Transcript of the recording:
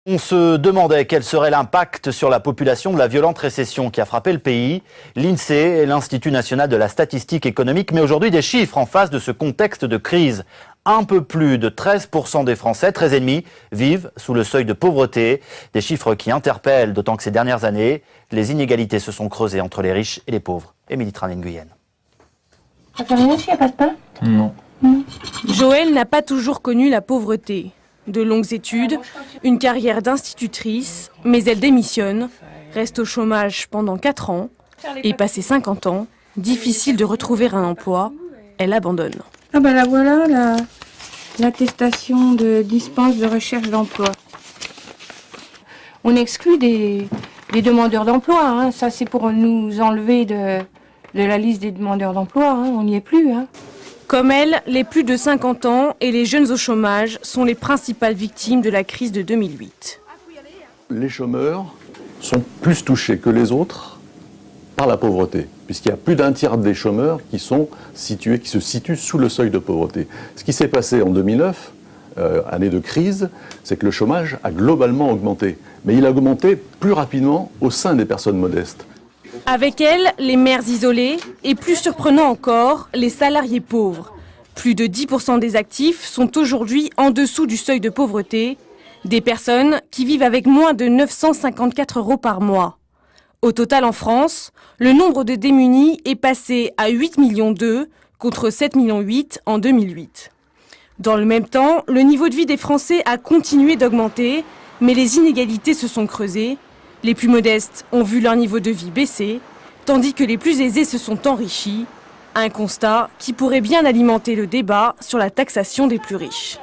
On se demandait quel serait l'impact sur la population de la violente récession qui a frappé le pays. L'INSEE et l'Institut national de la statistique économique met aujourd'hui des chiffres en face de ce contexte de crise. Un peu plus de 13% des Français, 13,5%, vivent sous le seuil de pauvreté. Des chiffres qui interpellent, d'autant que ces dernières années, les inégalités se sont creusées entre les riches et les pauvres. Émilie Tranen-Guyenne. Il n'y a pas de pain ? Non. Joëlle n'a pas toujours connu la pauvreté. De longues études, une carrière d'institutrice, mais elle démissionne, reste au chômage pendant 4 ans et passé 50 ans, difficile de retrouver un emploi, elle abandonne. Ah ben là voilà, l'attestation de dispense de recherche d'emploi. On exclut des demandeurs d'emploi, hein. Ça c'est pour nous enlever de la liste des demandeurs d'emploi, hein. On n'y est plus. Hein. Comme elle, les plus de 50 ans et les jeunes au chômage sont les principales victimes de la crise de 2008. Les chômeurs sont plus touchés que les autres par la pauvreté, puisqu'il y a plus d'un tiers des chômeurs qui se situent sous le seuil de pauvreté. Ce qui s'est passé en 2009, année de crise, c'est que le chômage a globalement augmenté. Mais il a augmenté plus rapidement au sein des personnes modestes. Avec elle, les mères isolées et, plus surprenant encore, les salariés pauvres. Plus de 10% des actifs sont aujourd'hui en dessous du seuil de pauvreté, des personnes qui vivent avec moins de 954 € par mois. Au total en France, le nombre de démunis est passé à 8,2 millions contre 7,8 millions en 2008. Dans le même temps, le niveau de vie des Français a continué d'augmenter, mais les inégalités se sont creusées. Les plus modestes ont vu leur niveau de vie baisser, tandis que les plus aisés se sont enrichis. Un constat qui pourrait bien alimenter le débat sur la taxation des plus riches.